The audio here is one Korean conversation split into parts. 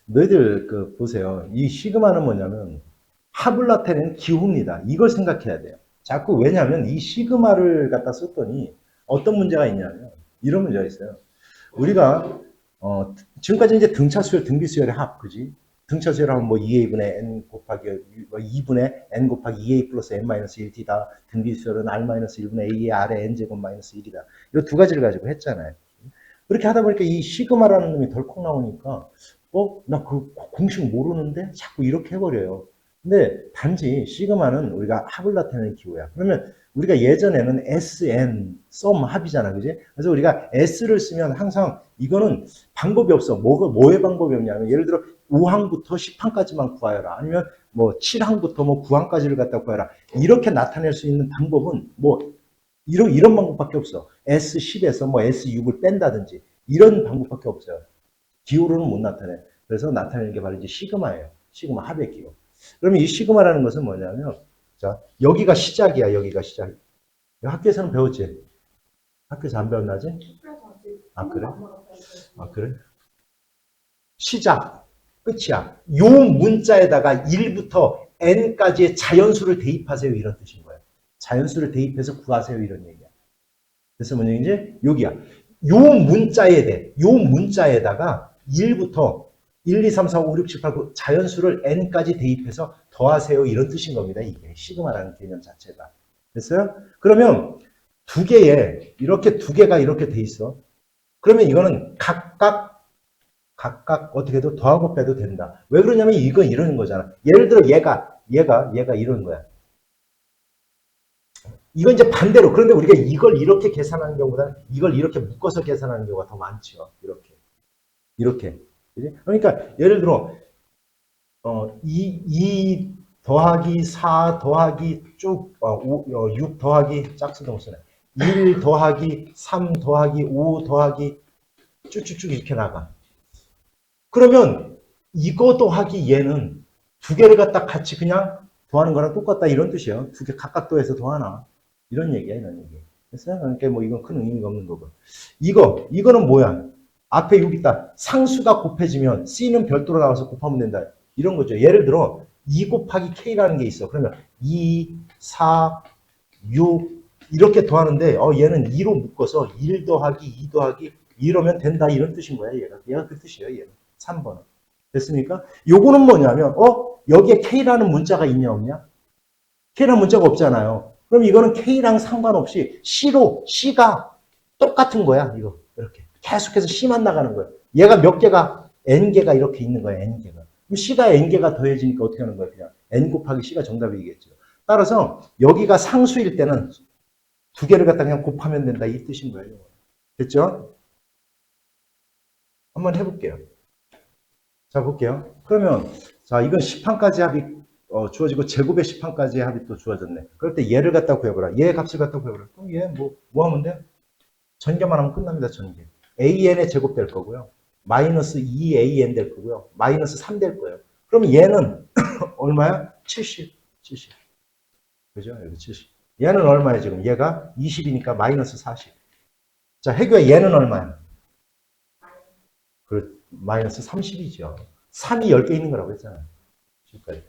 너희들 보세요. 이 시그마는 뭐냐면 하블라테는 기호입니다. 이걸 생각해야 돼요. 자꾸 왜냐하면 이 시그마를 갖다 썼더니 어떤 문제가 있냐면 이런 문제가 있어요. 우리가 지금까지 이제 등차 수열, 등비 수열의 합, 그지? 등차 수열하면 뭐 2a분의 n 곱하기 2분의 n 곱하기 2a 플러스 n 마이너스 1t다. 등비 수열은 r 마이너스 1분의 a의 r의 n 제곱 마이너스 1이다. 이 두 가지를 가지고 했잖아요. 그렇게 하다 보니까 이 시그마라는 놈이 덜컥 나오니까 나 그 공식 모르는데 자꾸 이렇게 해버려요. 근데 단지 시그마는 우리가 합을 나타내는 기호야. 그러면 우리가 예전에는 SN, 썸, 합이잖아. 그지? 그래서 우리가 S를 쓰면 항상 이거는 방법이 없어. 뭐의 방법이 없냐면 예를 들어 5항부터 10항까지만 구하여라. 아니면 뭐 7항부터 뭐 9항까지를 갖다 구하여라. 이렇게 나타낼 수 있는 방법은 뭐 이런 방법밖에 없어. S10에서 뭐 S6을 뺀다든지 이런 방법밖에 없어요. 기호로는 못 나타내. 그래서 나타내는 게 바로 이제 시그마예요. 시그마 합의 기호. 그러면 이 시그마라는 것은 뭐냐면, 자, 여기가 시작이야, 여기가 시작. 학교에서는 배웠지? 학교에서 안 배웠나지? 아, 그래? 아, 그래? 시작, 끝이야. 요 문자에다가 1부터 n까지의 자연수를 대입하세요. 이런 뜻인 거예요. 자연수를 대입해서 구하세요. 이런 얘기야. 그래서 뭐냐, 이제 여기야. 요 문자에 대해, 요 문자에다가 1부터 1, 2, 3, 4, 5, 6, 7, 8, 9 자연수를 n까지 대입해서 더하세요. 이런 뜻인 겁니다. 이게 시그마라는 개념 자체가. 됐어요? 그러면 이렇게 두 개가 이렇게 돼 있어. 그러면 이거는 각각 어떻게 해도 더하고 빼도 된다. 왜 그러냐면 이건 이러는 거잖아. 예를 들어 얘가 이런 거야. 이건 이제 반대로. 그런데 우리가 이걸 이렇게 계산하는 경우보다는 이걸 이렇게 묶어서 계산하는 경우가 더 많죠. 이렇게. 그러니까 예를 들어 2 더하기 4 더하기 쭉 6 더하기 짝수동수네. 1 더하기 3 더하기 5 더하기 쭉쭉쭉 이렇게 나가. 그러면 이거 더하기 얘는 두 개를 갖다 같이 그냥 더하는 거랑 똑같다 이런 뜻이에요. 두 개 각각 더해서 더하나. 이런 얘기야, 이런 얘기. 됐어요? 그러니까 뭐 이건 큰 의미가 없는 거고. 이거는 뭐야? 앞에 여기 있다. 상수가 곱해지면 C는 별도로 나와서 곱하면 된다. 이런 거죠. 예를 들어 2 곱하기 K라는 게 있어. 그러면 2, 4, 6 이렇게 더하는데 얘는 2로 묶어서 1 더하기 2 더하기 이러면 된다. 이런 뜻인 거야, 얘가 그 뜻이에요, 얘는. 3번은. 됐습니까? 요거는 뭐냐면 여기에 K라는 문자가 있냐 없냐? K라는 문자가 없잖아요. 그럼 이거는 K랑 상관없이 C가 똑같은 거야. 이거 이렇게 계속해서 C만 나가는 거야. 얘가 몇 개가 N개가 이렇게 있는 거야. N개가. 그럼 C가 N개가 더해지니까 어떻게 하는 거야? 그냥 N 곱하기 C가 정답이겠죠. 따라서 여기가 상수일 때는 두 개를 갖다 그냥 곱하면 된다. 이 뜻인 거예요. 됐죠? 한번 해볼게요. 자, 볼게요. 그러면 자, 이건 10항까지 합이 주어지고 제곱의 10항까지의 합이 또 주어졌네. 그럴 때 얘를 갖다 구해보라. 얘 값을 갖다 구해보라. 그럼 얘 뭐 하면 돼? 전개만 하면 끝납니다. 전개. an의 제곱 될 거고요. 마이너스 2an 될 거고요. 마이너스 3 될 거예요. 그럼 얘는 얼마야? 70. 그죠? 여기 70. 얘는 얼마야 지금? 얘가 20이니까 마이너스 40. 자, 해교야 얘는 얼마야? 마이너스 30이죠. 3이 10개 있는 거라고 했잖아요. 지금까지.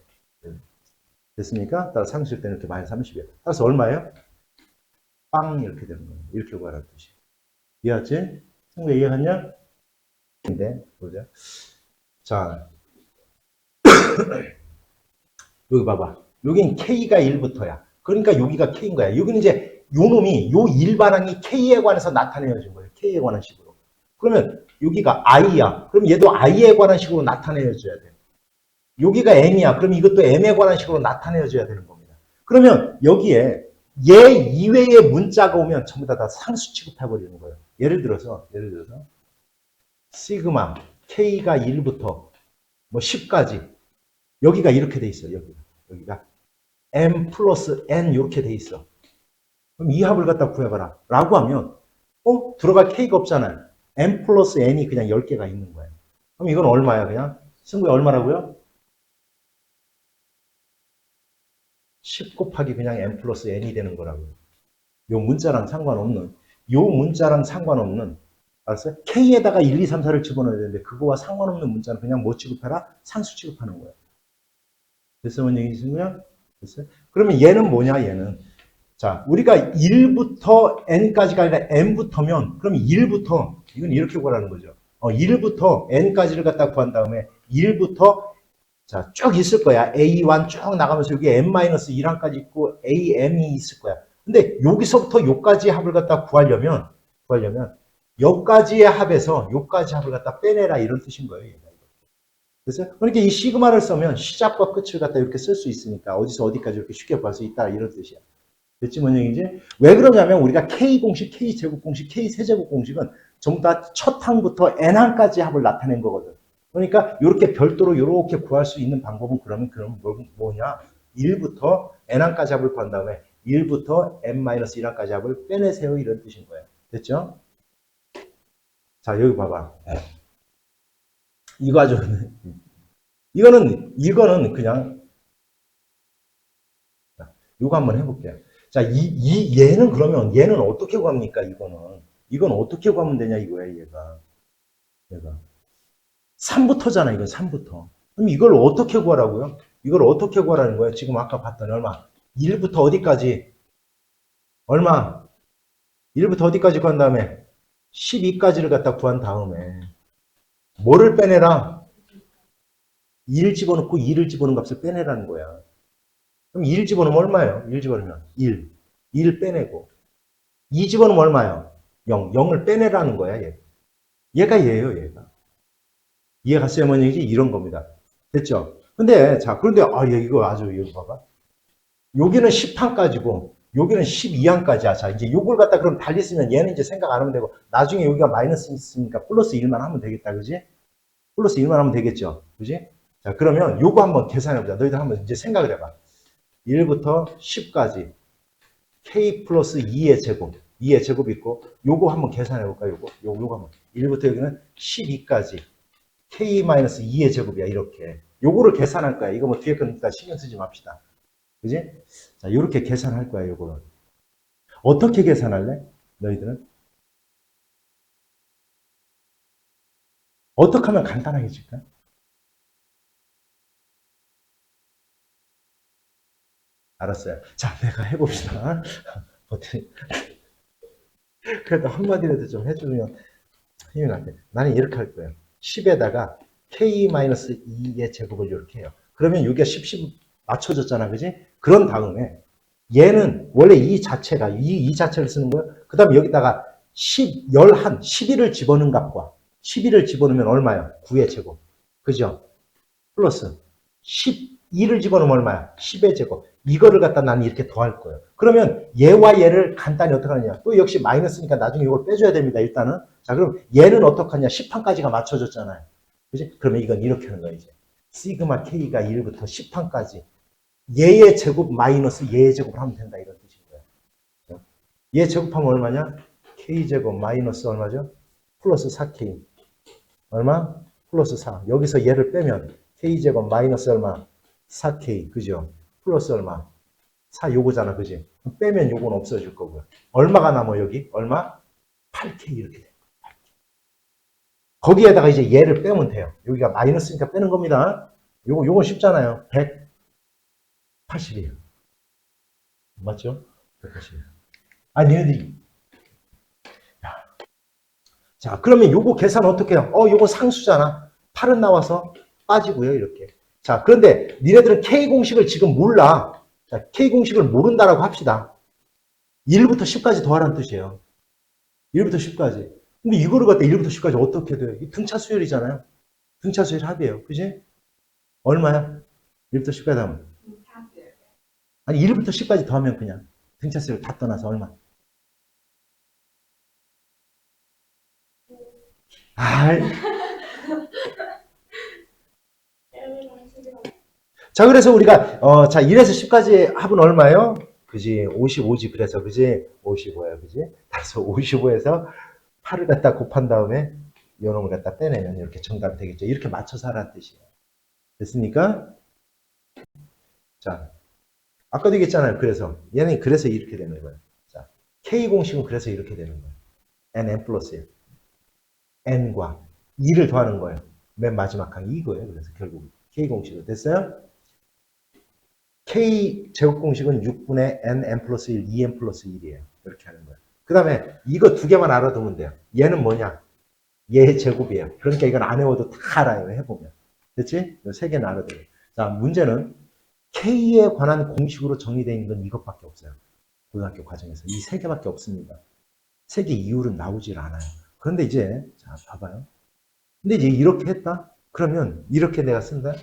됐습니까? 따라 상수일 때는 이렇게 마이너스 30이에요. 따라서 얼마예요? 빵 이렇게 되는 거예요. 이렇게 구하라는 뜻이. 이해했지? 친구 이해했냐? 근데 보자. 자, 여기 봐봐. 여긴 K가 1부터야. 그러니까 여기가 K인 거야. 여기는 이제 요 놈이 요 일반항이 K에 관해서 나타내어진 거예요. K에 관한 식으로. 그러면 여기가 I야. 그럼 얘도 I에 관한 식으로 나타내어줘야 돼. 여기가 M이야. 그럼 이것도 M에 관한 식으로 나타내어줘야 되는 겁니다. 그러면 여기에 얘 이외의 문자가 오면 전부 다 상수 취급해버리는 거예요. 예를 들어서 시그마 K가 1부터 뭐 10까지 여기가 이렇게 돼 있어. 여기가 M 플러스 N 이렇게 돼 있어. 그럼 이 합을 갖다 구해봐라. 라고 하면 들어갈 K가 없잖아요. M 플러스 N이 그냥 10개가 있는 거예요. 그럼 이건 얼마야 그냥? 승부에 얼마라고요? 10 곱하기 그냥 M 플러스 N이 되는 거라고요. 요 문자랑 상관없는 알았어요? K에다가 1, 2, 3, 4를 집어넣어야 되는데 그거와 상관없는 문자는 그냥 뭐 취급해라? 상수 취급하는 거예요. 됐어요? 뭔 얘기시냐? 됐어요? 그러면 얘는 뭐냐? 얘는 자, 우리가 1부터 n까지가 아니라 n부터면 그럼 1부터 이건 이렇게 구하라는 거죠. 1부터 n까지를 갖다 구한 다음에 1부터 자, 쭉 있을 거야. A1 쭉 나가면서 여기 n-1항까지 있고 am이 있을 거야. 근데 여기서부터 요까지의 합을 갖다 구하려면 여기까지의 합에서 요까지 합을 갖다 빼내라 이런 뜻인 거예요. 그래서 그러니까 이 시그마를 쓰면 시작과 끝을 갖다 이렇게 쓸 수 있으니까 어디서 어디까지 이렇게 쉽게 구할 수 있다 이런 뜻이야. 됐지 뭔 얘기지? 왜 그러냐면 우리가 K 공식, K 제곱 공식, K 세제곱 공식은 전부 다 첫 항부터 n항까지 합을 나타낸 거거든. 그러니까 이렇게 별도로 이렇게 구할 수 있는 방법은 그럼 뭐냐? 1부터 n항까지 합을 구한 다음에 1부터 n-1항까지 합을 빼내세요 이런 뜻인 거예요. 됐죠? 자 여기 봐봐. 이거 아주 이거는 그냥 이거 한번 해볼게요. 자, 얘는 그러면 얘는 어떻게 구합니까? 이건 어떻게 구하면 되냐 이거야 얘가 3부터잖아. 이건 3부터. 그럼 이걸 어떻게 구하라고요? 이걸 어떻게 구하라는 거예요? 지금 아까 봤더니 얼마? 1부터 어디까지? 얼마? 1부터 어디까지 구한 다음에 12까지를 갖다 구한 다음에 뭐를 빼내라? 1 집어넣고 2를 집어넣은 값을 빼내라는 거야. 그럼 1 집어넣으면 얼마예요? 1 집어넣으면 1. 1 빼내고 2 집어넣으면 얼마예요? 0. 0을 빼내라는 거야, 얘. 얘가 얘예요, 얘가. 이해갔어요, 뭔 얘기지? 이런 겁니다. 됐죠? 근데, 자, 그런데, 이거 아주, 이거 봐봐. 여기는 10항까지고, 여기는 12항까지야. 자, 이제 요걸 갖다 그럼 달리 쓰면 얘는 이제 생각 안 하면 되고, 나중에 여기가 마이너스 있으니까 플러스 1만 하면 되겠다, 그지? 플러스 1만 하면 되겠죠? 그지? 자, 그러면 요거 한번 계산해보자. 너희들 한번 이제 생각을 해봐. 1부터 10까지. K 플러스 2의 제곱. 2의 제곱이 있고, 요거 한번 계산해볼까, 요거 한번. 1부터 여기는 12까지. K-2의 제곱이야, 이렇게. 요거를 계산할 거야. 이거 뭐 뒤에 거니까 신경 쓰지 맙시다. 그지? 자, 요렇게 계산할 거야, 요거를. 어떻게 계산할래? 너희들은? 어떻게 하면 간단하게질까? 알았어요. 자, 내가 해봅시다. 그래도 한마디라도 좀 해주면 힘이 나게. 나는 이렇게 할 거예요. 10에다가 K-2의 제곱을 이렇게 해요. 그러면 여기가 10 맞춰졌잖아. 그지? 그런 다음에 얘는 원래 이 자체가 이 자체를 쓰는 거예요. 그 다음에 여기다가 10, 11을 집어넣은 값과 11을 집어넣으면 얼마야? 9의 제곱. 그죠? 플러스 12를 집어넣으면 얼마야? 10의 제곱. 이거를 갖다 나는 이렇게 더할 거예요. 그러면 얘와 얘를 간단히 어떻게 하느냐. 또 역시 마이너스니까 나중에 이걸 빼줘야 됩니다. 일단은. 자, 그럼 얘는 어떻게 하냐. 10항까지가 맞춰졌잖아요. 그지? 그러면 이건 이렇게 하는 거야, 이제. 시그마 K가 1부터 10항까지. 얘의 제곱 마이너스 얘의 제곱을 하면 된다. 이런 뜻인 거예요. 얘 제곱하면 얼마냐? K제곱 마이너스 얼마죠? 플러스 4K. 얼마? 플러스 4. 여기서 얘를 빼면 K제곱 마이너스 얼마? 4K. 그죠? 플러스 얼마? 4 요거잖아. 그지? 빼면 요건 없어질 거고요. 얼마가 남아 여기? 얼마? 8K 이렇게 돼. 거기에다가 이제 얘를 빼면 돼요. 여기가 마이너스니까 빼는 겁니다. 요건 쉽잖아요. 180이에요. 맞죠? 180이에요. 니네들이. 자, 그러면 요거 계산 어떻게 해요? 요거 상수잖아. 8은 나와서 빠지고요, 이렇게. 자, 그런데 니네들은 K공식을 지금 몰라. 자, K공식을 모른다라고 합시다. 1부터 10까지 더하라는 뜻이에요. 1부터 10까지. 근데 이거를 갖다 1부터 10까지 어떻게 돼요? 등차 수열이잖아요. 등차 수열 합이에요. 그지? 얼마야? 1부터 10까지 하면. 아니, 1부터 10까지 더하면 그냥 등차 수열 다 떠나서 얼마? 아이. 자, 그래서 우리가, 자, 1에서 10까지 합은 얼마예요? 그지? 55지. 그래서, 그지? 55예요. 그지? 그래서 55에서 8을 갖다 곱한 다음에 요놈을 갖다 빼내면 이렇게 정답이 되겠죠. 이렇게 맞춰서 하라는 뜻이에요. 됐습니까? 자, 아까도 얘기했잖아요. 그래서. 얘는 그래서 이렇게 되는 거예요. 자, K 공식은 그래서 이렇게 되는 거예요. n 플러스예요. n과 2를 더하는 거예요. 맨 마지막 항이 이거예요. 그래서 결국 k 공식으로 됐어요? k 제곱 공식은 6분의 n 플러스 1, 2n 플러스 1이에요. 이렇게 하는 거예요. 그 다음에 이거 두 개만 알아두면 돼요. 얘는 뭐냐? 얘의 제곱이에요. 그러니까 이건 안 외워도 다 알아요. 해보면. 됐지? 이 세 개는 알아둬요. 자, 문제는 k에 관한 공식으로 정의되어 있는 건 이것밖에 없어요. 고등학교 과정에서. 이 세 개밖에 없습니다. 세 개 이율은 나오질 않아요. 그런데 이제, 자, 봐봐요. 근데 이제 이렇게 했다? 그러면 이렇게 내가 쓴다?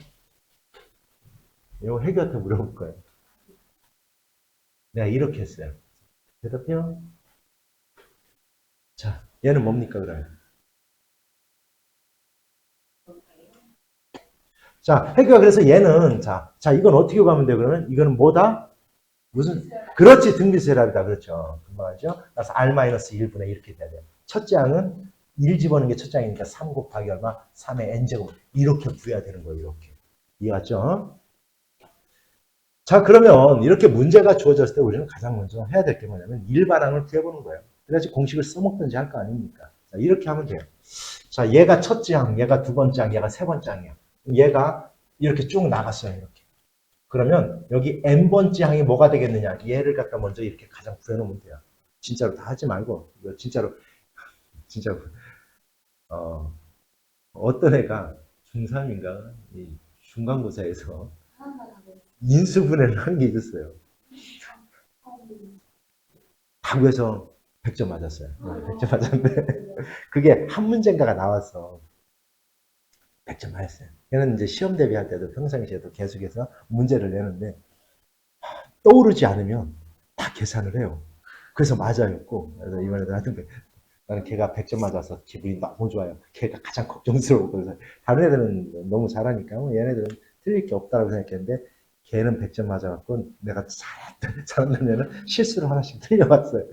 이거 해결한테 물어볼 거예요. 내가 이렇게 했어요. 대답해요. 자, 얘는 뭡니까, 그러면? 자, 해결 그래서 얘는, 자, 이건 어떻게 가면 돼요, 그러면? 이거는 뭐다? 무슨, 그렇지, 등비수열합이다. 그렇죠. 금방 하죠? 그래서 R-1분의 이렇게 돼야 돼요. 첫째 항은 1 집어넣는 게 첫째 항이니까 3 곱하기 얼마? 3의 n제곱. 이렇게 구해야 되는 거예요, 이렇게. 이해갔죠? 자, 그러면 이렇게 문제가 주어졌을 때 우리는 가장 먼저 해야 될 게 뭐냐면 일반항을 구해보는 거예요. 그래야지 공식을 써먹든지 할 거 아닙니까? 자, 이렇게 하면 돼요. 자, 얘가 첫째 항, 얘가 두 번째 항, 얘가 세 번째 항이야. 얘가 이렇게 쭉 나갔어요, 이렇게. 그러면 여기 n번째 항이 뭐가 되겠느냐? 얘를 갖다 먼저 이렇게 가장 구해놓으면 돼요. 진짜로 다 하지 말고, 이거 진짜로, 어떤 애가 중3인가 중간고사에서 인수분해를 한 게 있었어요. 다 구해서 100점 맞았어요. 100점 맞았는데 그게 한 문제인가가 나왔어. 100점 맞았어요. 걔는 이제 시험 대비할 때도 평상시에도 계속해서 문제를 내는데 떠오르지 않으면 다 계산을 해요. 그래서 맞아였고, 그래서 이번에도 하여튼 나는 걔가 100점 맞아서 기분이 너무 좋아요. 걔가 가장 걱정스러워. 그래서 다른 애들은 너무 잘하니까 얘네들은 틀릴 게 없다고 생각했는데 걔는 100점 맞아갖고 내가 잘한다면 실수를 하나씩 틀려봤어요.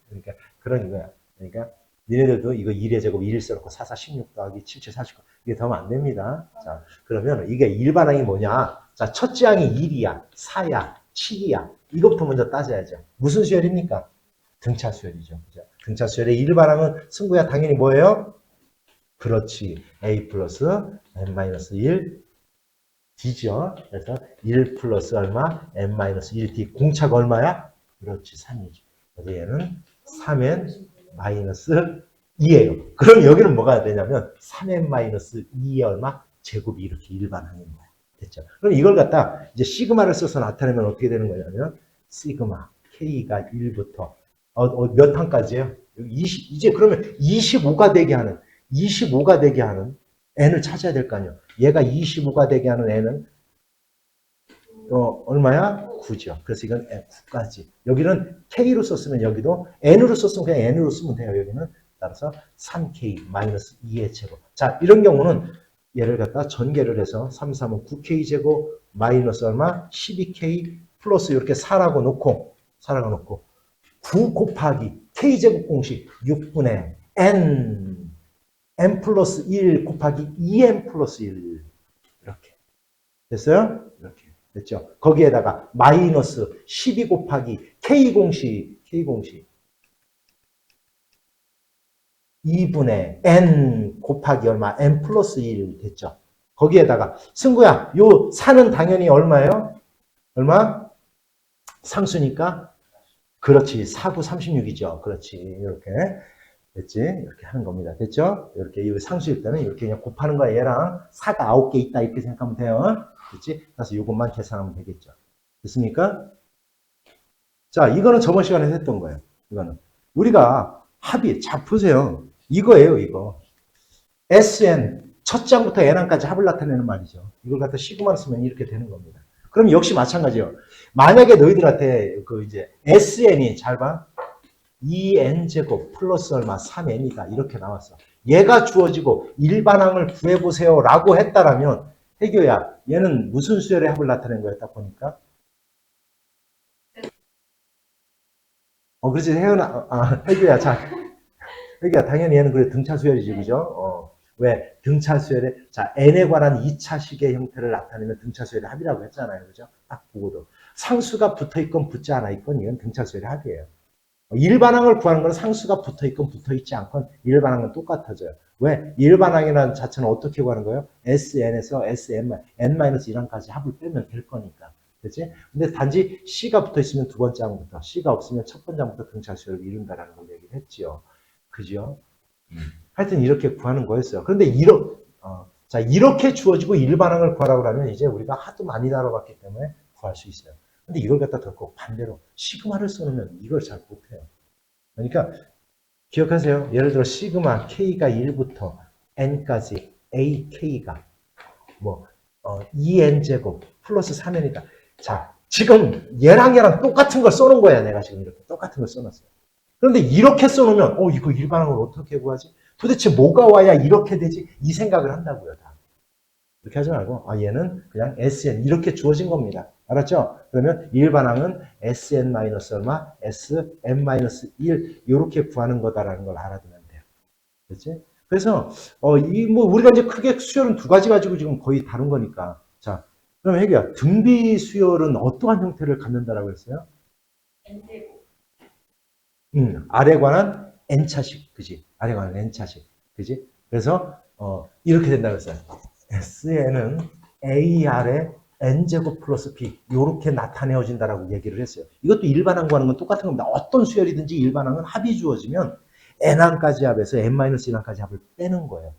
그러니까 그런 거야. 그러니까 니네들도 이거 1의 제곱 1을 써놓고 4, 4, 16 더하기 7, 7, 49 이게 더하면 안 됩니다. 자, 그러면 이게 일반항이 뭐냐? 자, 첫째 항이 1이야, 4야, 7이야. 이것부터 먼저 따져야죠. 무슨 수열입니까? 등차 수열이죠. 그죠? 등차 수열의 일반항은 승부야 당연히 뭐예요? 그렇지. A 플러스 n-1 D죠. 그래서 1 플러스 얼마? n-1D. 공차가 얼마야? 그렇지. 3이죠. 그래서 얘는 3n-2예요. 그럼 여기는 뭐가 되냐면 3n-2의 얼마? 제곱이 이렇게 일반항인 거야. 됐죠? 그럼 이걸 갖다 이제 시그마를 써서 나타내면 어떻게 되는 거냐면 시그마 K가 1부터 몇 항까지예요? 20, 이제 그러면 25가 되게 하는 n을 찾아야 될 거 아니에요. 얘가 25가 되게 하는 n은 얼마야? 9죠. 그래서 이건 9까지. 여기는 K로 썼으면 여기도 n으로 썼으면 그냥 n으로 쓰면 돼요. 여기는 따라서 3K-2의 제곱. 자, 이런 경우는 얘를 갖다 전개를 해서 3, 3은 9K 제곱 마이너스 얼마? 12K 플러스 이렇게 4라고 놓고 9 곱하기 K제곱 공식 6분의 n 플러스 1 곱하기 2n 플러스 1 이렇게 됐어요? 이렇게 됐죠? 거기에다가 마이너스 12 곱하기 K공식 2분의 n 곱하기 얼마? n 플러스 1 됐죠? 거기에다가 승구야 요 4는 당연히 얼마예요? 얼마? 상수니까 그렇지. 4, 9, 36이죠. 그렇지. 이렇게. 됐지? 이렇게 하는 겁니다. 됐죠? 이렇게 이 상수일 때는 이렇게 그냥 곱하는 거야. 얘랑 4가 9개 있다. 이렇게 생각하면 돼요. 됐지? 그래서 이것만 계산하면 되겠죠. 됐습니까? 자, 이거는 저번 시간에 했던 거예요. 이거는. 우리가 합의, 자, 보세요. 이거예요, 이거. SN, 첫 장부터 N항까지 합을 나타내는 말이죠. 이걸 갖다 시그마를 쓰면 이렇게 되는 겁니다. 그럼 역시 마찬가지예요. 만약에 너희들한테 그 이제 SN이 잘 봐. 2n제곱 플러스 얼마 3n이다 이렇게 나왔어. 얘가 주어지고 일반항을 구해보세요 라고 했다라면 해교야 얘는 무슨 수열의 합을 나타낸 거야 딱 보니까 그렇지 해교야 자 해교야 당연히 얘는 그래 등차 수열이지 그죠? 왜 등차 수열의 자 n에 관한 2차식의 형태를 나타내면 등차 수열의 합이라고 했잖아요 그죠? 딱 보고도 상수가 붙어있건 붙지 않아있건 이건 등차 수열의 합이에요. 일반항을 구하는 건 상수가 붙어있건 붙어있지 않건 일반항은 똑같아져요. 왜? 일반항이라는 자체는 어떻게 구하는 거예요? SN에서 N-1까지 합을 빼면 될 거니까. 그치? 근데 단지 C가 붙어 있으면 두 번째 항부터, C가 없으면 첫 번째 항부터 등차 수열을 이룬다라는 걸 얘기를 했지요. 그죠? 하여튼 이렇게 구하는 거였어요. 그런데 자, 이렇게 주어지고 일반항을 구하라고 하면 이제 우리가 하도 많이 다뤄봤기 때문에 구할 수 있어요. 근데 이걸 갖다 더 반대로 시그마를 써놓으면 이걸 잘 못해요. 그러니까 기억하세요. 예를 들어 시그마 K가 1부터 N까지 AK가 뭐 2N제곱 플러스 3N이다. 자, 지금 얘랑 똑같은 걸 써놓은 거야. 내가 지금 이렇게 똑같은 걸 써놨어요. 그런데 이렇게 써놓으면 이거 일반항을 어떻게 구하지? 도대체 뭐가 와야 이렇게 되지? 이 생각을 한다고요. 다. 이렇게 하지 말고 얘는 그냥 SN 이렇게 주어진 겁니다. 알았죠? 그러면 일반항은 SN 마이너스 얼마? SM 마이너스 1 이렇게 구하는 거다라는 걸 알아두면 돼요. 그렇지? 그래서 우리가 이제 크게 수열은 두 가지 가지고 지금 거의 다룬 거니까. 자, 그럼 혜기야, 등비 수열은 어떠한 형태를 갖는다라고 했어요? 아래 관한 n차식, 그지? 아래 관한 n차식, 그지? 그래서 이렇게 된다고 했어요. SN은 AR의 n제곱 플러스 B 이렇게 나타내어진다라고 얘기를 했어요. 이것도 일반항 구하는 건 똑같은 겁니다. 어떤 수열이든지 일반항은 합이 주어지면 n항까지 합해서 n-1항까지 합을 빼는 거예요.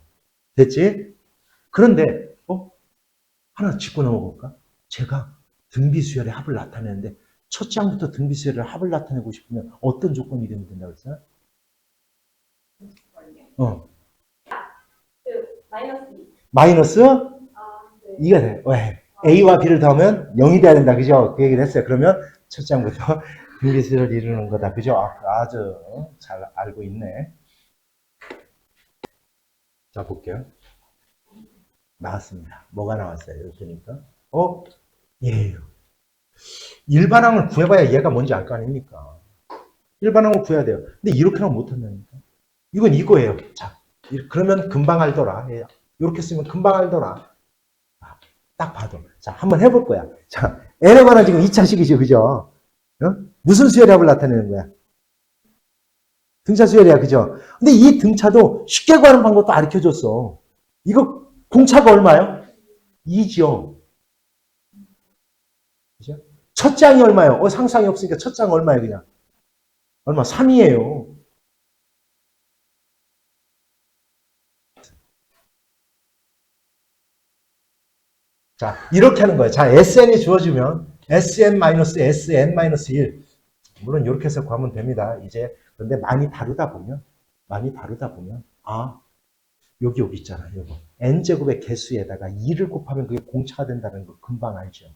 됐지? 그런데 하나 짚고 넘어볼까? 제가 등비 수열의 합을 나타내는데 첫째 항부터 등비 수열의 합을 나타내고 싶으면 어떤 조건이 되면 된다고 했어요? 마이너스 2. 마이너스? 네. 2가 돼. 왜? A와 B를 더하면 0이 돼야 된다. 그죠? 그 얘기를 했어요. 그러면 첫째 항부터 등비 수열을 이루는 거다. 그죠? 아주 잘 알고 있네. 자, 볼게요. 나왔습니다. 뭐가 나왔어요? 이렇게니까. 얘예요. 일반항을 구해봐야 얘가 뭔지 알 거 아닙니까? 일반항을 구해야 돼요. 근데 이렇게는 못한다니까. 이건 이거예요. 자, 그러면 금방 알더라. 이렇게 쓰면 금방 알더라. 딱 봐도. 자, 한번 해볼 거야. 자, n에 관한 지금 2차식이죠. 그죠? 무슨 수열의 합을 나타내는 거야? 등차 수열이야. 그죠? 근데 이 등차도 쉽게 구하는 방법도 가르쳐 줬어. 이거 공차가 얼마예요? 2죠. 그죠? 첫 장이 얼마예요? 상상이 없으니까 첫 장 얼마예요, 그냥? 얼마? 3이에요. 자, 이렇게 하는 거예요. 자, SN이 주어지면 SN-SN-1. 물론 이렇게 해서 구하면 됩니다. 이제, 근데 많이 다루다 보면, 여기 있잖아, 요거. N제곱의 개수에다가 2를 곱하면 그게 공차가 된다는 거 금방 알죠.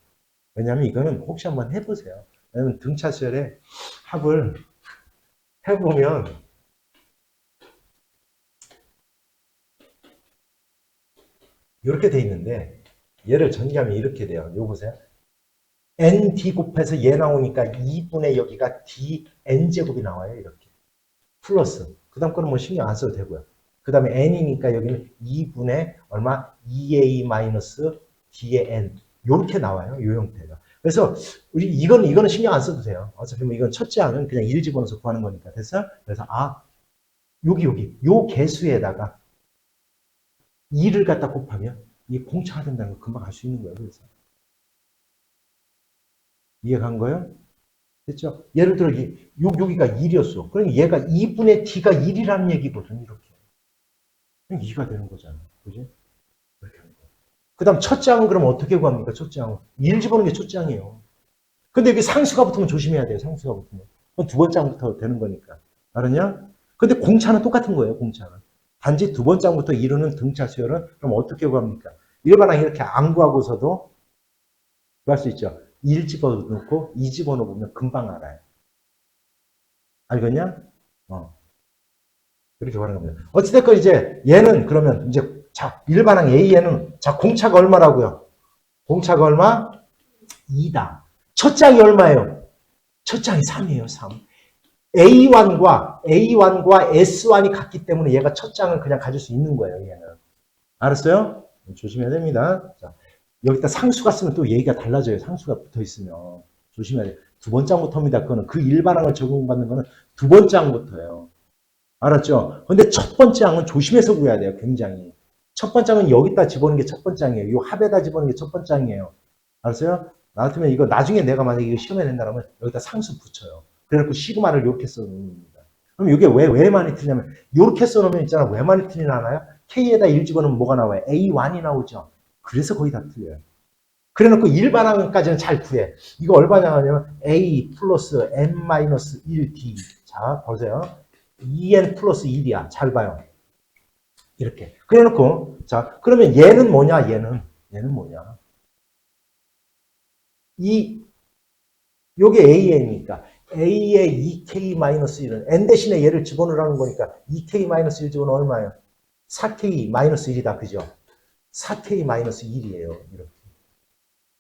왜냐면 이거는 혹시 한번 해보세요. 왜냐면 등차수열의 합을 해보면 이렇게 돼 있는데 얘를 전개하면 이렇게 돼요. 이거 보세요. ND 곱해서 얘 나오니까 2분의 여기가 DN제곱이 나와요. 이렇게. 플러스. 그 다음 거는 뭐 신경 안 써도 되고요. 그 다음에 N이니까 여기는 2분의 얼마? 2A 마이너스 D의 N. 요렇게 나와요. 요 형태가. 그래서 이거는 신경 안 써도 돼요. 어차피 뭐 이건 첫째 항은 그냥 1 집어넣어서 구하는 거니까. 됐어요? 그래서 여기 요 개수에다가 2를 갖다 곱하면 이게 공차가 된다는 걸 금방 알 수 있는 거예요. 그래서 이해간 거예요? 됐죠? 예를 들어 여기가 1이었어. 그러니까 얘가 2분의 D가 1이라는 얘기거든. 이렇게. 그러니까 2가 되는 거잖아. 그지? 이렇게 하는 거예요. 그 다음 첫째 항은 그럼 어떻게 구합니까? 첫째 항은 1 집어넣는 게 첫째 항이에요. 근데 여기 상수가 붙으면 조심해야 돼요. 상수가 붙으면. 그건 두 번째 항부터 되는 거니까. 알았냐? 근데 공차는 똑같은 거예요. 공차는. 단지 두 번째 항부터 이루는 등차 수열은 그럼 어떻게 구합니까? 일반항 이렇게 안 구하고서도 구할 수 있죠. 1 집어넣고 2 집어넣으면 금방 알아요. 알겠냐? 이렇게 구하는 겁니다. 어찌됐건 이제 얘는 그러면 이제 자, 일반항 A에는 자, 공차가 얼마라고요? 공차가 얼마? 2다. 첫 장이 얼마예요? 첫 장이 3이에요, 3. A1과 S1이 같기 때문에 얘가 첫 장을 그냥 가질 수 있는 거예요, 얘는. 알았어요? 조심해야 됩니다. 자, 여기다 상수가 쓰면 또 얘기가 달라져요. 상수가 붙어 있으면. 조심해야 돼요. 두 번째 항부터입니다. 그거는 그 일반항을 적용받는 거는 두 번째 항부터예요. 알았죠? 근데 첫 번째 항은 조심해서 구해야 돼요. 굉장히. 첫 번째 항은 여기다 집어넣는 게 첫 번째 항이에요. 요 합에다 집어넣는 게 첫 번째 항이에요. 알았어요? 나 같으면 이거 나중에 내가 만약에 이거 시험에 낸다면 여기다 상수 붙여요. 그래갖고 시그마를 이렇게 써놓습니다. 그럼 이게 왜 많이 틀리냐면 이렇게 써놓으면 있잖아. 왜 많이 틀리나 하나요? K에다 1 집어넣으면 뭐가 나와요? A1이 나오죠. 그래서 거의 다 틀려요. 그래놓고 일반항까지는 잘 구해. 이거 얼마나 하냐면 A 플러스 N-1D. 자, 보세요. 2N 플러스 1이야. 잘 봐요. 이렇게. 그래놓고, 자, 그러면 얘는 뭐냐? 얘는 뭐냐? 요게 AN이니까. A의 2K-1은 N 대신에 얘를 집어넣으라는 거니까 2K-1 집어넣으면 얼마예요? 4K-1이다. 그죠? 4K-1이에요. 이렇게.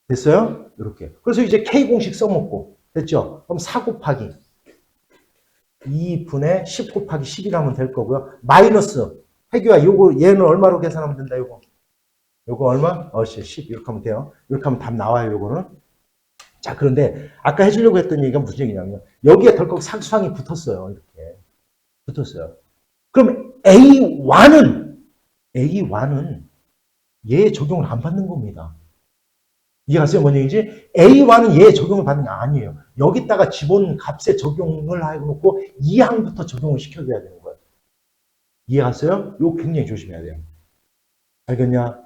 됐어요? 이렇게. 그래서 이제 K 공식 써먹고. 됐죠? 그럼 4 곱하기 2분의 10 곱하기 10이라면 될 거고요. 마이너스. 해규야, 요거, 얘는 얼마로 계산하면 된다, 요거. 요거 얼마? 10. 이렇게 하면 돼요. 이렇게 하면 답 나와요, 요거는. 자, 그런데 아까 해주려고 했던 얘기가 무슨 얘기냐면, 여기에 덜컥 상수항이 붙었어요. 이렇게. 붙었어요. 그럼 A1은 얘 적용을 안 받는 겁니다. 이해가세요? 뭔 얘기지? A1은 얘 적용을 받는 게 아니에요. 여기다가 집어넣은 값에 적용을 해놓고 2항부터 적용을 시켜줘야 되는 거예요. 이해가세요? 이거 굉장히 조심해야 돼요. 알겠냐?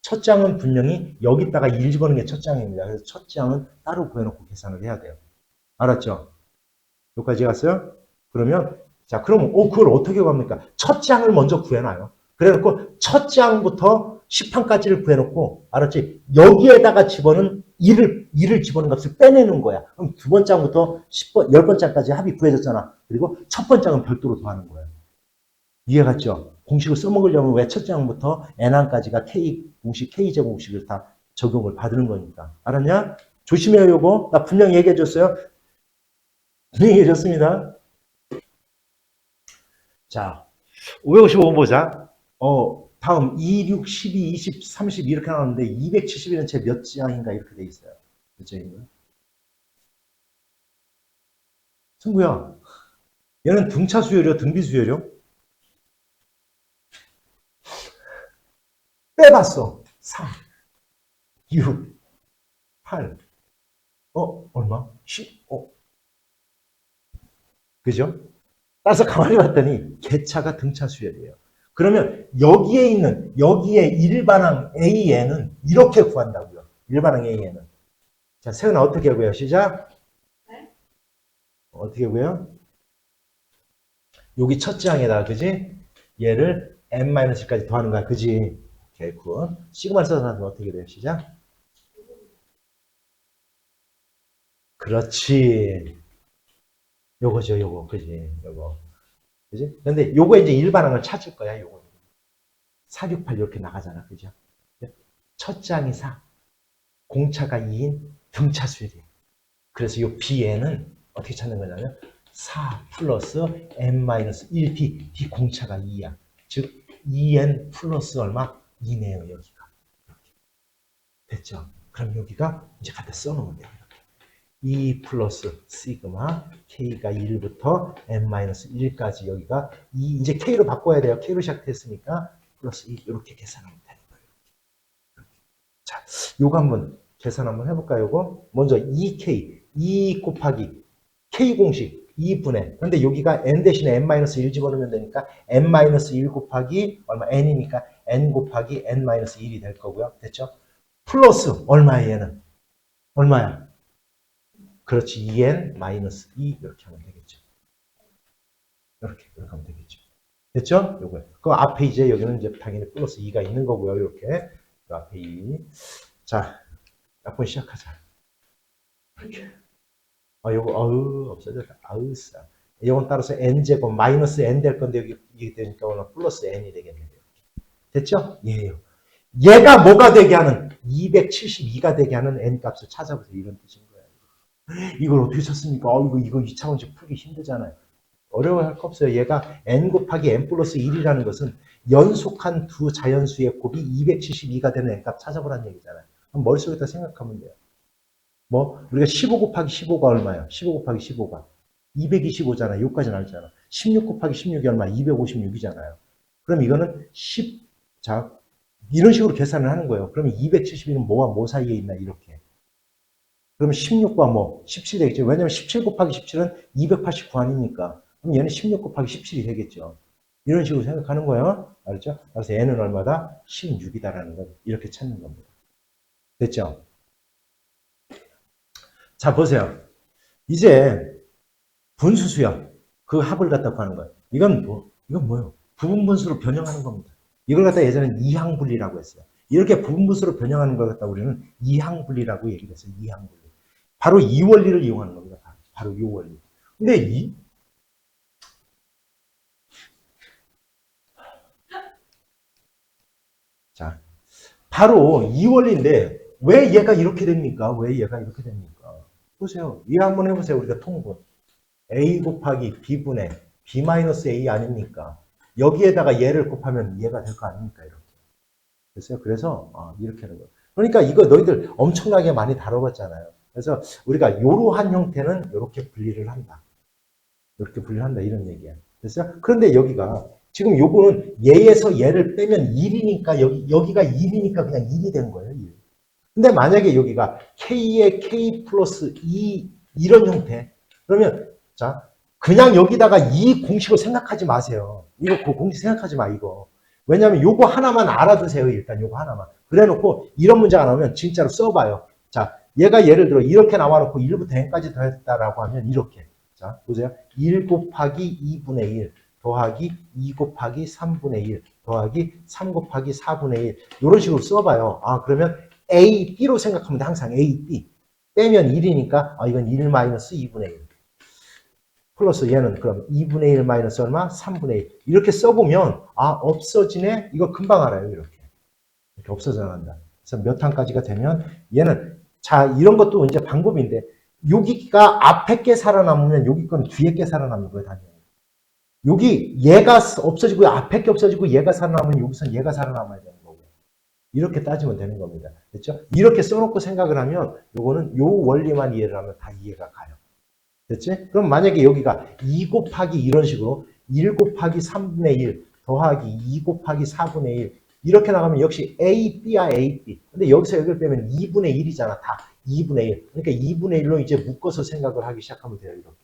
첫 장은 분명히 여기다가 1 집어넣는 게 첫 장입니다. 그래서 첫 장은 따로 구해놓고 계산을 해야 돼요. 알았죠? 여기까지 갔어요? 그러면, 자, 그러면, 그걸 어떻게 구합니까? 첫 장을 먼저 구해놔요. 그래놓고 첫 장부터 10항까지를 구해놓고, 알았지? 여기에다가 집어넣은 1을 집어넣은 값을 빼내는 거야. 그럼 두 번째 장부터 10번째 장까지 합이 구해졌잖아. 그리고 첫 번째 장은 별도로 더하는 거예요. 이해갔죠? 공식을 써먹으려면 왜 첫 장부터 n항까지가 K 공식, K제곱 공식을 다 적용을 받는 거니까. 알았냐? 조심해요, 요거. 나 분명히 얘기해줬어요. 분명히 얘기해줬습니다. 자, 555번 보자. 다음 2, 6, 12, 20, 30 이렇게 나왔는데 271은 제 몇 장인가 이렇게 돼 있어요. 몇 장인가? 승구야, 얘는 등차 수열이요, 등비 수열이요? 빼봤어. 3, 6, 8, 얼마? 10, 그죠? 따라서 가만히 봤더니 개차가 등차 수열이에요. 그러면 여기에 일반항 AN은 이렇게 구한다고요. 일반항 AN은. 자, 세은아 어떻게 구해요? 시작. 네? 어떻게 구해요? 여기 첫째 항에다가, 그지? 얘를 n-1까지 더하는 거야. 그지? 오케이, 굿. 시그마를 써서 하면 어떻게 돼요? 시작. 그렇지. 요거죠, 요거. 그지? 요거. 그지? 근데 요거 이제 일반항을 찾을 거야, 요거. 468 이렇게 나가잖아. 그죠? 첫 장이 4, 공차가 2인 등차수열이에요. 그래서 요 B에는 어떻게 찾는 거냐면 4 플러스 n-1D, D 공차가 2야. 즉 2n 플러스 얼마? 2네요, 여기가. 이렇게. 됐죠? 그럼 여기가 이제 갖다 써놓으면 돼요. 2 플러스 시그마 K가 1부터 n-1까지 여기가 2, 이제 K로 바꿔야 돼요. K로 시작됐으니까 플러스 2 이렇게 계산하면 되는 거예요. 자, 요거 한번 계산 한번 해볼까요? 요거 먼저 2K 2 곱하기 K 공식 2분의 근데 여기가 n 대신에 n-1 집어넣으면 되니까 n-1 곱하기 얼마 n이니까 n 곱하기 n-1이 될 거고요. 됐죠? 플러스 얼마야 얘는? 얼마야? 그렇지. 2n-2 이렇게 하면 되겠죠. 이렇게 하면 되겠죠. 됐죠? 요거. 그 앞에 이제 여기는 이제 당연히 플러스 2가 있는 거고요. 이렇게. 그 앞에 2. 자, 몇 번 시작하자. 이렇게. 요거, 없어졌다. 싸. 이건 따라서 n제곱 마이너스 n 될 건데 여기 이게 되니까 오늘 플러스 n이 되겠네요. 됐죠? 예요. 얘가 뭐가 되게 하는 272가 되게 하는 n 값을 찾아보세요. 이런 뜻인 거예요. 이걸 어떻게 찾습니까? 이거 2차원식 풀기 힘들잖아요. 어려워할 거 없어요. 얘가 n 곱하기 n 플러스 1이라는 것은 연속한 두 자연수의 곱이 272가 되는 n값 찾아보라는 얘기잖아요. 그럼 머릿속에다 생각하면 돼요. 우리가 15 곱하기 15가 얼마예요? 15 곱하기 15가 225잖아. 여기까지 나왔잖아. 16 곱하기 16이 얼마? 256이잖아요. 그럼 이거는 10, 자, 이런 식으로 계산을 하는 거예요. 그러면 271은 뭐와 뭐 사이에 있나, 이렇게. 그러면 16과 뭐, 17 되겠죠. 왜냐면 17 곱하기 17은 289 아닙니까? 그럼 얘는 16 곱하기 17이 되겠죠. 이런 식으로 생각하는 거예요. 알았죠? 그래서 얘는 얼마다? 16이다라는 걸 이렇게 찾는 겁니다. 됐죠? 자, 보세요. 이제 분수수요. 그 합을 갖다 구하는 거예요. 이건 뭐예요? 부분분수로 변형하는 겁니다. 이걸 갖다 예전에 이항분리라고 했어요. 이렇게 부분분수로 변형하는 걸 갖다 우리는 이항분리라고 얘기를 했어요. 이항분리. 바로 이 원리를 이용하는 겁니다. 바로 이 원리. 근데 자, 바로 이 원리인데 왜 얘가 이렇게 됩니까? 왜 얘가 이렇게 됩니까? 보세요. 이해 한번 해보세요. 우리가 통분. A 곱하기 B분의 B-A 아닙니까? 여기에다가 얘를 곱하면 얘가 될 거 아닙니까? 이렇게. 됐어요? 그래서 이렇게 하는 거예요. 그러니까 이거 너희들 엄청나게 많이 다뤄봤잖아요. 그래서 우리가 이러한 형태는 이렇게 분리를 한다. 이렇게 분리한다. 이런 얘기야. 됐어요? 그런데 여기가 지금 요거는 얘에서 얘를 빼면 1이니까 여기가 1이니까 그냥 1이 된 거예요. 1. 근데 만약에 여기가 K에 K 플러스 2 이런 형태 그러면 자 그냥 여기다가 이 공식을 생각하지 마세요. 이거 그 공식 생각하지 마 이거. 왜냐하면 요거 하나만 알아두세요. 일단 요거 하나만. 그래놓고 이런 문제가 나오면 진짜로 써봐요. 자 얘가 예를 들어 이렇게 나와놓고 1부터 n까지 더했다라고 하면 이렇게. 자 보세요. 1 곱하기 2분의 1 더하기 2 곱하기 3분의 1 더하기 3 곱하기 4분의 1 이런 식으로 써봐요. 그러면 A, B로 생각하면 돼. 항상 A, B. 빼면 1이니까 이건 1 마이너스 2분의 1. 플러스 얘는 그럼 2분의 1 마이너스 얼마? 3분의 1. 이렇게 써보면 없어지네? 이거 금방 알아요. 이렇게 없어져 나간다. 그래서 몇 항까지가 되면 얘는 자 이런 것도 이제 방법인데 여기가 앞에 게 살아남으면 여기 거는 뒤에 게 살아남는 거예요. 당연히. 여기 얘가 없어지고 앞에 게 없어지고 얘가 살아남으면 여기선 얘가 살아남아야 되는 거고. 이렇게 따지면 되는 겁니다. 됐죠? 이렇게 써놓고 생각을 하면 요거는 요 원리만 이해를 하면 다 이해가 가요. 됐지? 그럼 만약에 여기가 2 곱하기 이런 식으로 1 곱하기 3분의 1 더하기 2 곱하기 4분의 1 이렇게 나가면 역시 A, B야 A, B. 근데 여기서 여기를 빼면 2분의 1이잖아. 다 2분의 1. 그러니까 2분의 1로 이제 묶어서 생각을 하기 시작하면 돼요. 이렇게.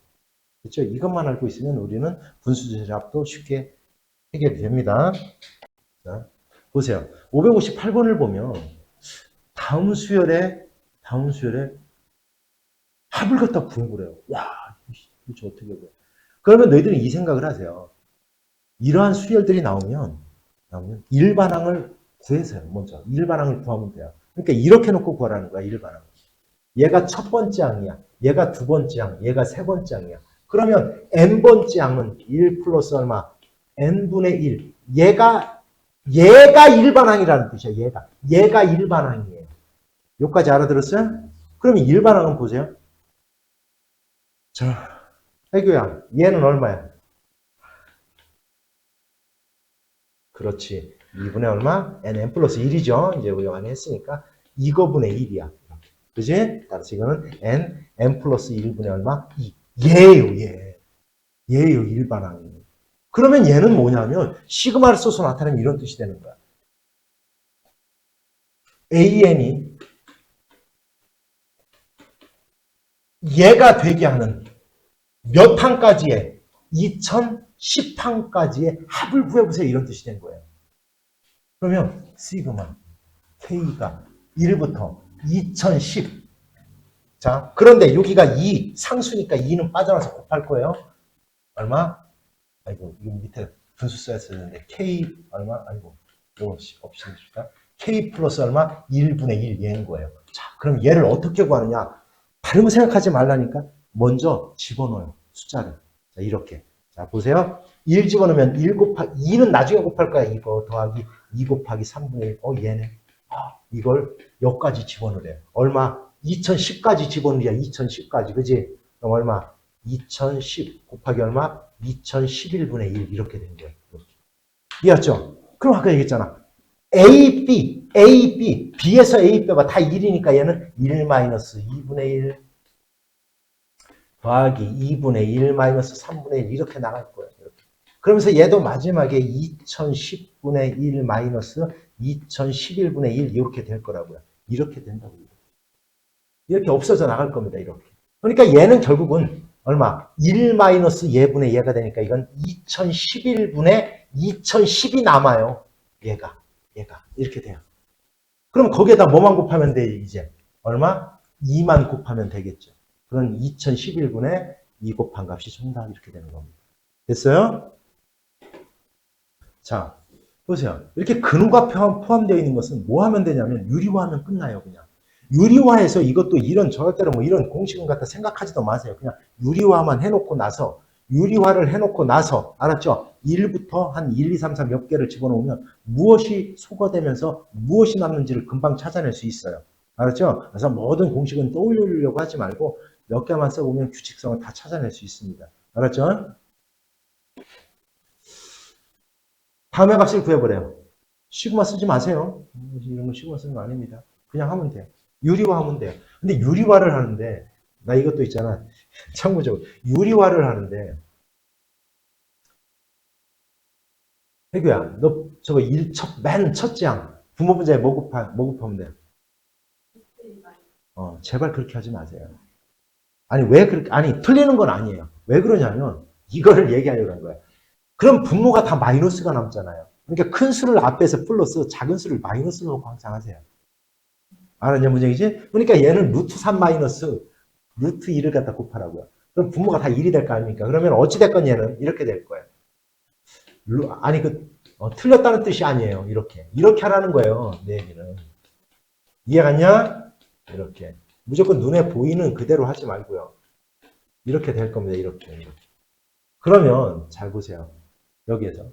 그렇죠? 이것만 알고 있으면 우리는 분수제잡도 쉽게 해결이 됩니다. 자, 보세요. 558번을 보면 다음 수열에 합을 갖다 구해보래요. 와, 이거 어떻게 구해? 그러면 너희들은 이 생각을 하세요. 이러한 수열들이 나오면 일반항을 구해서요. 먼저 일반항을 구하면 돼요. 그러니까 이렇게 놓고 구하라는 거야. 일반항. 얘가 첫 번째 항이야. 얘가 두 번째 항. 얘가 세 번째 항이야. 그러면 n번째 항은 1 플러스 얼마? n분의 1. 얘가 일반항이라는 뜻이야. 얘가 일반항이에요. 여기까지 알아들었어요? 그러면 일반항은 보세요. 자, 애교야. 얘는 얼마야? 그렇지. 2분의 얼마? n 플러스 1이죠. 이제 우리가 많이 했으니까 이거분의 1이야. 그지? 따라서 이거는 n 플러스 1분의 얼마? 2. 얘예요, 얘. 얘예요, 일반항이. 그러면 얘는 뭐냐면 시그마를 써서 나타내면 이런 뜻이 되는 거야. AN이 얘가 되게 하는 몇 항까지의 2010항까지의 합을 구해보세요. 이런 뜻이 된 거예요. 그러면 시그마 K가 1부터 2010 자, 그런데 여기가 2 상수니까 2는 빠져나서 곱할 거예요. 얼마? 아이고, 이거 밑에 분수 써야 되는데 K 얼마? 아이고, 이거 없습니다. K 플러스 얼마? 1분의 1 얘인 거예요. 자, 그럼 얘를 어떻게 구하느냐? 다른 거 생각하지 말라니까 먼저 집어넣어요. 숫자를. 자, 이렇게. 자, 보세요. 1 집어넣으면 1 곱하기 2는 나중에 곱할 거야. 이거 더하기 2 곱하기 3분의 1. 얘네. 이걸 여기까지 집어넣으래요. 얼마? 2010까지 집어넣으야 2010까지. 그지? 그럼 얼마? 2010 곱하기 얼마? 2011분의 1 이렇게 된 거예요. 이해했죠? 그럼 아까 얘기했잖아. A, B, B에서 A 빼봐 다 1이니까 얘는 1 마이너스 2분의 1. 더하기 2분의 1 마이너스 3분의 1 이렇게 나갈 거예요. 이렇게. 그러면서 얘도 마지막에 2010분의 1 마이너스 2011분의 1 이렇게 될 거라고요. 이렇게 된다고요. 이렇게 없어져 나갈 겁니다. 이렇게. 그러니까 얘는 결국은 얼마? 1 마이너스 얘분의 얘가 되니까 이건 2011분의 2010이 남아요. 얘가 이렇게 돼요. 그럼 거기에다 뭐만 곱하면 돼? 이제 얼마? 2만 곱하면 되겠죠. 그건 2011분의 2 곱한 값이 정답 이렇게 되는 겁니다. 됐어요? 자, 보세요. 이렇게 근호가 포함되어 있는 것은 뭐 하면 되냐면 유리화하면 끝나요. 그냥. 유리화해서 이것도 이런 절대로 뭐 이런 공식은 갖다 생각하지도 마세요. 그냥 유리화만 해놓고 나서 유리화를 해놓고 나서 알았죠? 1부터 한 1, 2, 3, 4 몇 개를 집어넣으면 무엇이 소거되면서 무엇이 남는지를 금방 찾아낼 수 있어요. 알았죠? 그래서 모든 공식은 떠올리려고 하지 말고 몇 개만 써보면 규칙성을 다 찾아낼 수 있습니다. 알았죠? 다음의 값을 구해보래요. 시그마 쓰지 마세요. 이런 거 시그마 쓰는 거 아닙니다. 그냥 하면 돼요. 유리화하면 돼요. 근데 유리화를 하는데 나 이것도 있잖아. 참고적으로 유리화를 하는데 혜규야 너 저거 맨 첫 장 부모 분자에 뭐 곱하면 돼요? 제발 그렇게 하지 마세요. 아니 왜 그렇게 아니 틀리는 건 아니에요. 왜 그러냐면 이거를 얘기하려고 한 거예요. 그럼 분모가 다 마이너스가 남잖아요. 그러니까 큰 수를 앞에서 플러스 작은 수를 마이너스로 항상 하세요. 알았냐 문제이지? 그러니까 얘는 루트 3 마이너스 루트 2를 갖다 곱하라고요. 그럼 분모가 다 1이 될 거 아닙니까? 그러면 어찌됐건 얘는 이렇게 될 거예요. 아니 틀렸다는 뜻이 아니에요. 이렇게 하라는 거예요. 내 얘기는. 이해갔냐? 이렇게. 무조건 눈에 보이는 그대로 하지 말고요. 이렇게 될 겁니다. 이렇게. 그러면 잘 보세요. 여기에서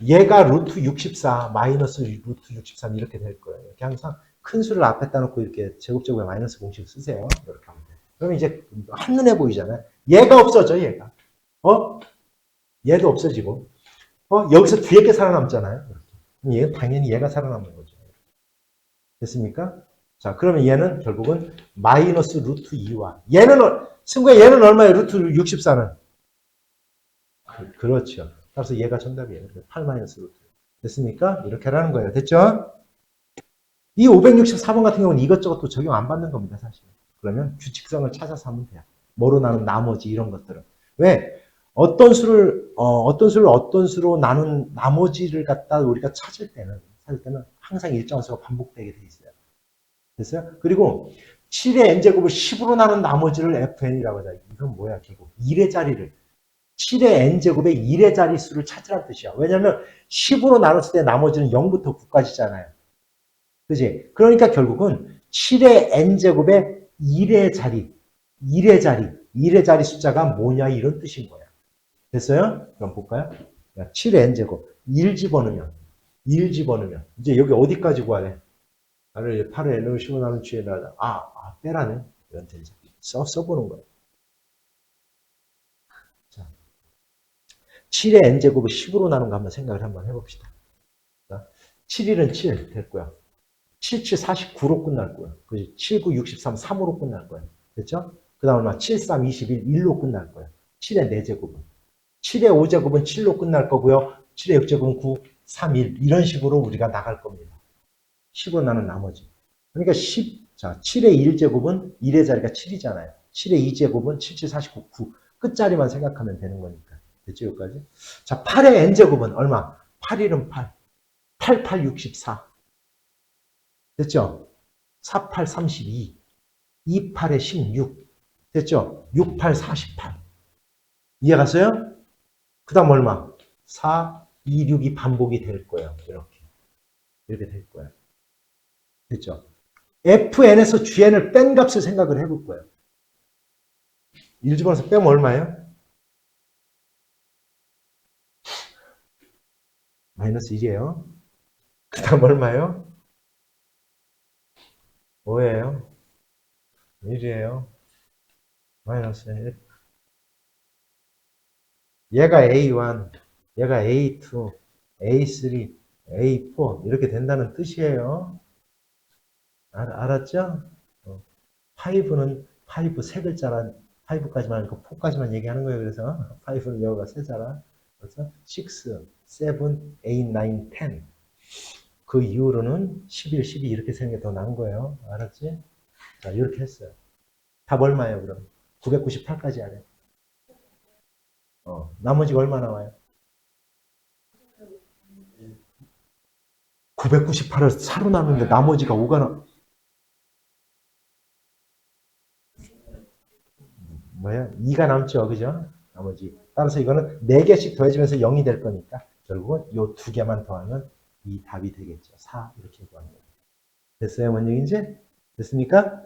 얘가 루트 64 마이너스 루트 63 이렇게 될 거예요. 이렇게 항상 큰 수를 앞에다 놓고 이렇게 제곱제곱에 마이너스 공식 쓰세요. 이렇게 하면 돼요. 그러면 이제 한눈에 보이잖아요. 얘가 없어져, 얘가. 얘도 없어지고. 여기서 뒤에 게 살아남잖아요. 이렇게. 얘는 당연히 얘가 살아남는 거죠. 됐습니까? 자, 그러면 얘는 결국은 마이너스 루트 2와 승구야 얘는 얼마예요? 루트 64는? 그렇죠. 따라서 얘가 정답이에요. 8 마이너스 루트. 됐습니까? 이렇게 하라는 거예요. 됐죠? 이 564번 같은 경우는 이것저것 또 적용 안 받는 겁니다, 사실. 그러면 규칙성을 찾아서 하면 돼요. 뭐로 나눈 나머지 이런 것들은. 왜? 어떤 수를 어떤 수로 나눈 나머지를 갖다 우리가 찾을 때는 항상 일정한 수가 반복되게 돼 있어요. 됐어요? 그리고 7의 n제곱을 10으로 나눈 나머지를 fn이라고 하자. 이건 뭐야, 결국. 1의 자리를. 7의 n제곱의 1의 자리 수를 찾으라는 뜻이야. 왜냐면 10으로 나눴을 때 나머지는 0부터 9까지잖아요. 그지? 그러니까 결국은 7의 n제곱의 1의 자리 숫자가 뭐냐 이런 뜻인 거야. 됐어요? 그럼 볼까요? 7의 n제곱 1 집어넣으면 이제 여기 어디까지 구하래? 8의 n을 10을 나눈 취에다 빼라네. 이런 뜻이죠. 써보는 거예요. 자, 7의 n제곱을 10으로 나눈 거 한번 생각을 한번 해봅시다. 7일은 7 됐고요. 7, 7, 49로 끝날 거예요. 그지? 7, 9, 63, 3으로 끝날 거예요. 됐죠? 그 다음에 7, 3, 21, 1로 끝날 거예요. 7의 4제곱은. 7의 5제곱은 7로 끝날 거고요. 7의 6제곱은 9, 3, 1. 이런 식으로 우리가 나갈 겁니다. 10으로 나눈 나머지. 그러니까 7의 1제곱은 1의 자리가 7이잖아요. 7의 2제곱은 7, 7, 49, 9. 끝자리만 생각하면 되는 거니까. 됐죠? 여기까지? 자, 8의 n제곱은 얼마? 8일은 8. 8, 8, 64. 됐죠? 4, 8, 32. 2, 8에 16. 됐죠? 6, 8, 48. 이해 갔어요? 그 다음 얼마? 4, 2, 6이 반복이 될 거예요. 이렇게 될 거예요. 됐죠? fn에서 gn을 뺀 값을 생각을 해볼 거예요. 1 집어넣어서 빼면 얼마예요? 마이너스 1이에요. 그 다음 얼마예요? 5예요. 1이에요. 마이너스 1. 얘가 A1, 얘가 A2, A3, A4 이렇게 된다는 뜻이에요. 알았죠? 5는 5 세 글자란 5까지만 아니고 4까지만 얘기하는 거예요. 그래서 5는 영어가 세잖아. 그래서 6, 7, 8, 9, 10. 그 이후로는 11, 12 이렇게 쓰는 게 더 나은 거예요. 알았지? 자, 이렇게 했어요. 답 얼마예요, 그럼? 998까지 하래. 나머지가 얼마 나와요? 998을 4로 나누는데 나머지가 5가 뭐야? 2가 남죠, 그죠? 나머지. 따라서 이거는 4개씩 더해지면서 0이 될 거니까 결국은 이 2개만 더하면 이 답이 되겠죠. 4 이렇게 구하는 거예요. 됐어요, 뭔 얘기인지? 됐습니까?